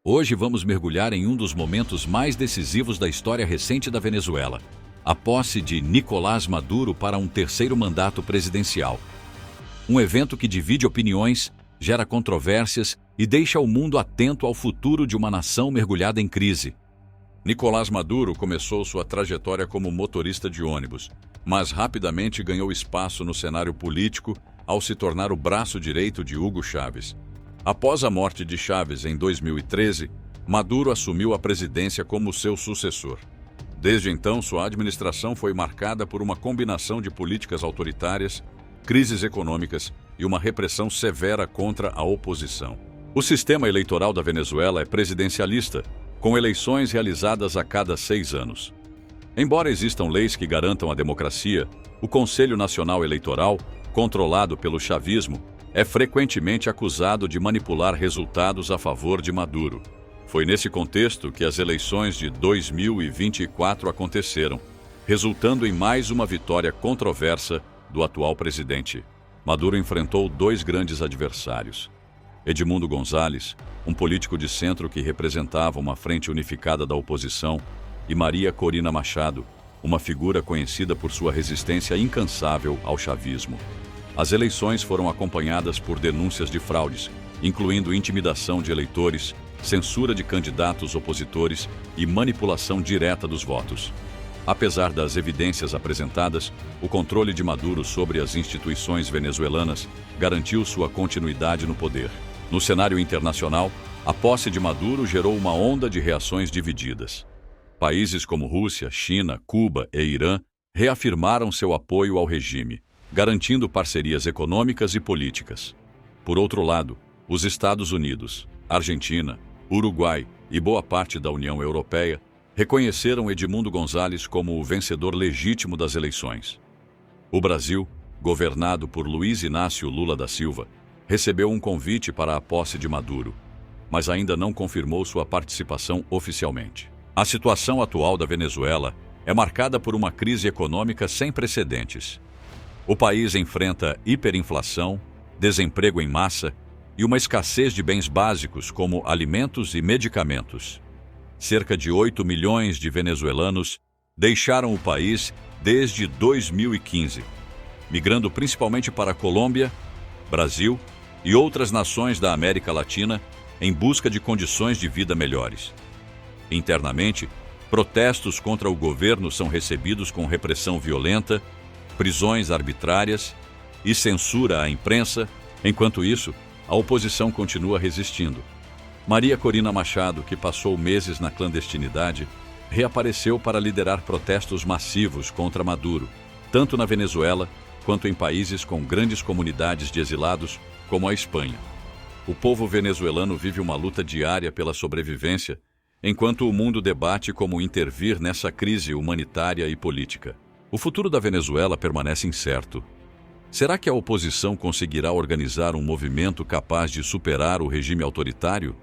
Hoje vamos mergulhar em um dos momentos mais decisivos da história recente da Venezuela, a posse de Nicolás Maduro para um terceiro mandato presidencial. Um evento que divide opiniões, gera controvérsias e deixa o mundo atento ao futuro de uma nação mergulhada em crise. Nicolás Maduro começou sua trajetória como motorista de ônibus, mas rapidamente ganhou espaço no cenário político ao se tornar o braço direito de Hugo Chávez. Após a morte de Chávez em 2013, Maduro assumiu a presidência como seu sucessor. Desde então, sua administração foi marcada por uma combinação de políticas autoritárias, crises econômicas e uma repressão severa contra a oposição. O sistema eleitoral da Venezuela é presidencialista, com eleições realizadas a cada 6 anos. Embora existam leis que garantam a democracia, o Conselho Nacional Eleitoral, controlado pelo chavismo, é frequentemente acusado de manipular resultados a favor de Maduro. Foi nesse contexto que as eleições de 2024 aconteceram, resultando em mais uma vitória controversa do atual presidente. Maduro enfrentou 2 grandes adversários: Edmundo González, um político de centro que representava uma frente unificada da oposição, e Maria Corina Machado, uma figura conhecida por sua resistência incansável ao chavismo. As eleições foram acompanhadas por denúncias de fraudes, incluindo intimidação de eleitores, censura de candidatos opositores e manipulação direta dos votos. Apesar das evidências apresentadas, o controle de Maduro sobre as instituições venezuelanas garantiu sua continuidade no poder. No cenário internacional, a posse de Maduro gerou uma onda de reações divididas. Países como Rússia, China, Cuba e Irã reafirmaram seu apoio ao regime, garantindo parcerias econômicas e políticas. Por outro lado, os Estados Unidos, Argentina, Uruguai e boa parte da União Europeia reconheceram Edmundo González como o vencedor legítimo das eleições. O Brasil, governado por Luiz Inácio Lula da Silva, recebeu um convite para a posse de Maduro, mas ainda não confirmou sua participação oficialmente. A situação atual da Venezuela é marcada por uma crise econômica sem precedentes. O país enfrenta hiperinflação, desemprego em massa e uma escassez de bens básicos como alimentos e medicamentos. Cerca de 8 milhões de venezuelanos deixaram o país desde 2015, migrando principalmente para a Colômbia, Brasil e outras nações da América Latina em busca de condições de vida melhores. Internamente, protestos contra o governo são recebidos com repressão violenta, prisões arbitrárias e censura à imprensa. Enquanto isso, a oposição continua resistindo. Maria Corina Machado, que passou meses na clandestinidade, reapareceu para liderar protestos massivos contra Maduro, tanto na Venezuela quanto em países com grandes comunidades de exilados, como a Espanha. O povo venezuelano vive uma luta diária pela sobrevivência, enquanto o mundo debate como intervir nessa crise humanitária e política. O futuro da Venezuela permanece incerto. Será que a oposição conseguirá organizar um movimento capaz de superar o regime autoritário?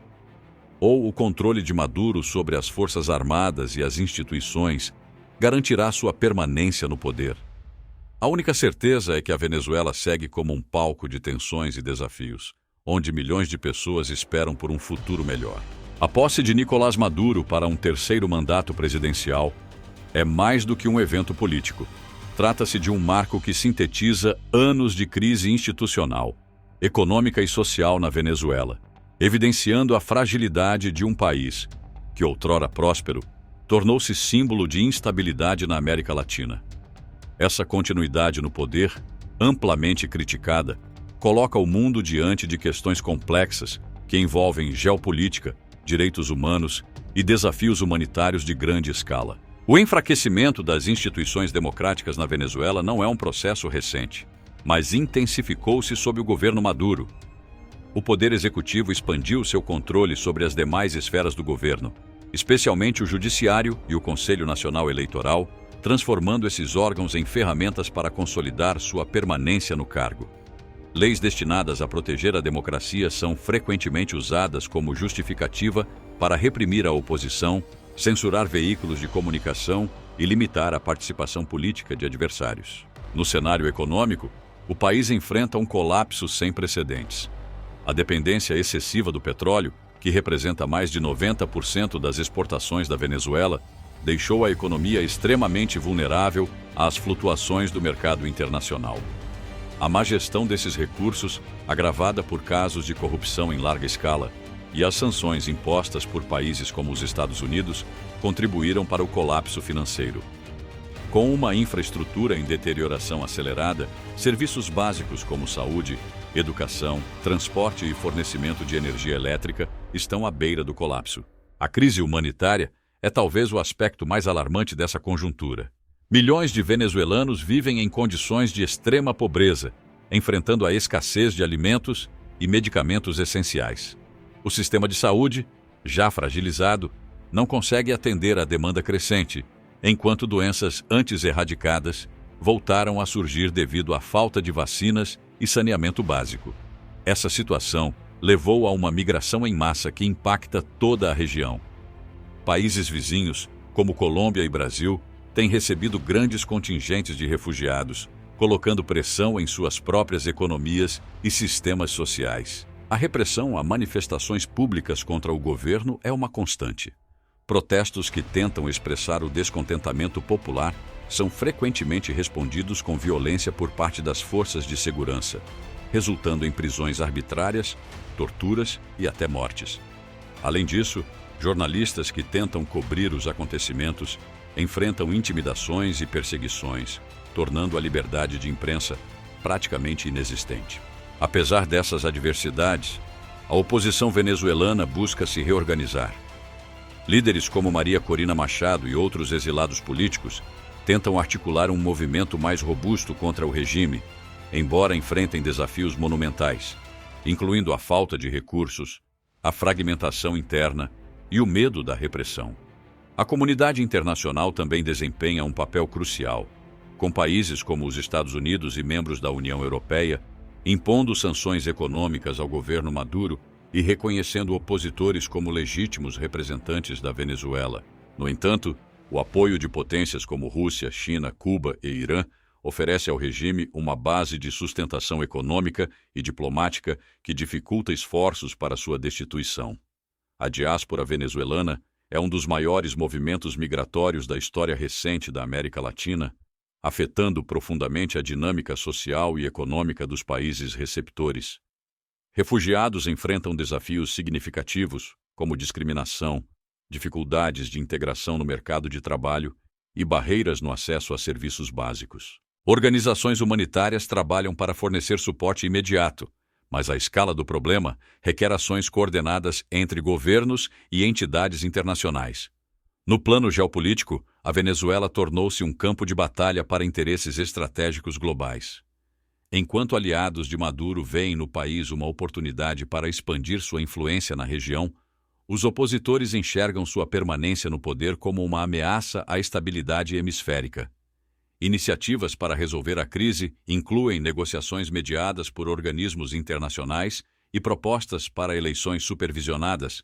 Ou o controle de Maduro sobre as forças armadas e as instituições garantirá sua permanência no poder? A única certeza é que a Venezuela segue como um palco de tensões e desafios, onde milhões de pessoas esperam por um futuro melhor. A posse de Nicolás Maduro para um terceiro mandato presidencial é mais do que um evento político. Trata-se de um marco que sintetiza anos de crise institucional, econômica e social na Venezuela, evidenciando a fragilidade de um país que, outrora próspero, tornou-se símbolo de instabilidade na América Latina. Essa continuidade no poder, amplamente criticada, coloca o mundo diante de questões complexas que envolvem geopolítica, direitos humanos e desafios humanitários de grande escala. O enfraquecimento das instituições democráticas na Venezuela não é um processo recente, mas intensificou-se sob o governo Maduro. O Poder Executivo expandiu seu controle sobre as demais esferas do governo, especialmente o Judiciário e o Conselho Nacional Eleitoral, transformando esses órgãos em ferramentas para consolidar sua permanência no cargo. Leis destinadas a proteger a democracia são frequentemente usadas como justificativa para reprimir a oposição, censurar veículos de comunicação e limitar a participação política de adversários. No cenário econômico, o país enfrenta um colapso sem precedentes. A dependência excessiva do petróleo que representa mais de 90% das exportações da Venezuela, deixou a economia extremamente vulnerável às flutuações do mercado internacional. A má gestão desses recursos, agravada por casos de corrupção em larga escala, e as sanções impostas por países como os Estados Unidos contribuíram para o colapso financeiro. Com uma infraestrutura em deterioração acelerada, serviços básicos como saúde, educação, transporte e fornecimento de energia elétrica estão à beira do colapso. A crise humanitária é talvez o aspecto mais alarmante dessa conjuntura. Milhões de venezuelanos vivem em condições de extrema pobreza, enfrentando a escassez de alimentos e medicamentos essenciais. O sistema de saúde, já fragilizado, não consegue atender à demanda crescente, enquanto doenças antes erradicadas voltaram a surgir devido à falta de vacinas e saneamento básico. Essa situação levou a uma migração em massa que impacta toda a região. Países vizinhos, como Colômbia e Brasil, têm recebido grandes contingentes de refugiados, colocando pressão em suas próprias economias e sistemas sociais. A repressão a manifestações públicas contra o governo é uma constante. Protestos que tentam expressar o descontentamento popular são frequentemente respondidos com violência por parte das forças de segurança, resultando em prisões arbitrárias, torturas e até mortes. Além disso, jornalistas que tentam cobrir os acontecimentos enfrentam intimidações e perseguições, tornando a liberdade de imprensa praticamente inexistente. Apesar dessas adversidades, a oposição venezuelana busca se reorganizar. Líderes como Maria Corina Machado e outros exilados políticos tentam articular um movimento mais robusto contra o regime, embora enfrentem desafios monumentais, incluindo a falta de recursos, a fragmentação interna e o medo da repressão. A comunidade internacional também desempenha um papel crucial, com países como os Estados Unidos e membros da União Europeia impondo sanções econômicas ao governo Maduro e reconhecendo opositores como legítimos representantes da Venezuela. No entanto, o apoio de potências como Rússia, China, Cuba e Irã oferece ao regime uma base de sustentação econômica e diplomática que dificulta esforços para sua destituição. A diáspora venezuelana é um dos maiores movimentos migratórios da história recente da América Latina, afetando profundamente a dinâmica social e econômica dos países receptores. Refugiados enfrentam desafios significativos, como discriminação, dificuldades de integração no mercado de trabalho e barreiras no acesso a serviços básicos. Organizações humanitárias trabalham para fornecer suporte imediato, mas a escala do problema requer ações coordenadas entre governos e entidades internacionais. No plano geopolítico, a Venezuela tornou-se um campo de batalha para interesses estratégicos globais. Enquanto aliados de Maduro veem no país uma oportunidade para expandir sua influência na região, os opositores enxergam sua permanência no poder como uma ameaça à estabilidade hemisférica. Iniciativas para resolver a crise incluem negociações mediadas por organismos internacionais e propostas para eleições supervisionadas,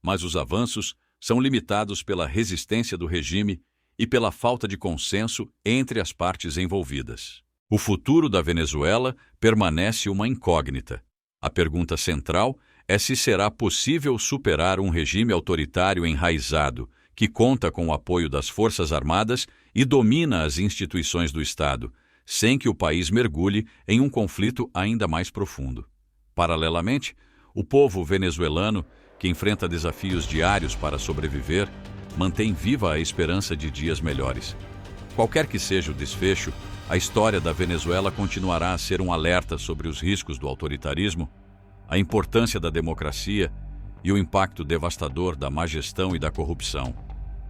mas os avanços são limitados pela resistência do regime e pela falta de consenso entre as partes envolvidas. O futuro da Venezuela permanece uma incógnita. A pergunta central é se será possível superar um regime autoritário enraizado, que conta com o apoio das Forças Armadas e domina as instituições do Estado, sem que o país mergulhe em um conflito ainda mais profundo. Paralelamente, o povo venezuelano, que enfrenta desafios diários para sobreviver, mantém viva a esperança de dias melhores. Qualquer que seja o desfecho, a história da Venezuela continuará a ser um alerta sobre os riscos do autoritarismo, a importância da democracia e o impacto devastador da má gestão e da corrupção.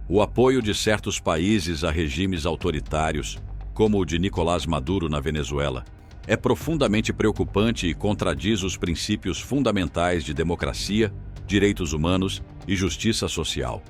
O apoio de certos países a regimes autoritários, como o de Nicolás Maduro na Venezuela, é profundamente preocupante e contradiz os princípios fundamentais de democracia, direitos humanos e justiça social.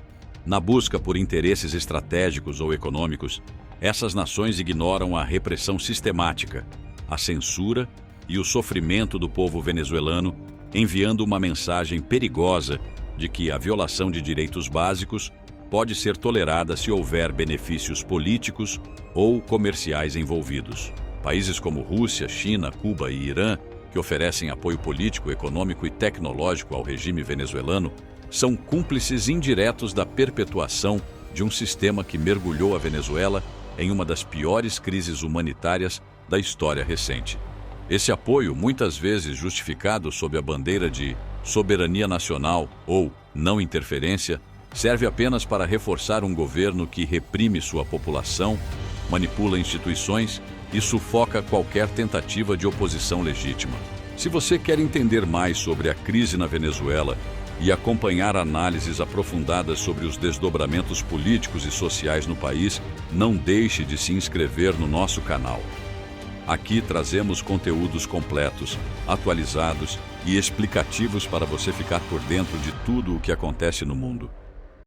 Na busca por interesses estratégicos ou econômicos, essas nações ignoram a repressão sistemática, a censura e o sofrimento do povo venezuelano, enviando uma mensagem perigosa de que a violação de direitos básicos pode ser tolerada se houver benefícios políticos ou comerciais envolvidos. Países como Rússia, China, Cuba e Irã que oferecem apoio político, econômico e tecnológico ao regime venezuelano, são cúmplices indiretos da perpetuação de um sistema que mergulhou a Venezuela em uma das piores crises humanitárias da história recente. Esse apoio, muitas vezes justificado sob a bandeira de soberania nacional ou não interferência, serve apenas para reforçar um governo que reprime sua população, manipula instituições e sufoca qualquer tentativa de oposição legítima. Se você quer entender mais sobre a crise na Venezuela e acompanhar análises aprofundadas sobre os desdobramentos políticos e sociais no país, não deixe de se inscrever no nosso canal. Aqui trazemos conteúdos completos, atualizados e explicativos para você ficar por dentro de tudo o que acontece no mundo.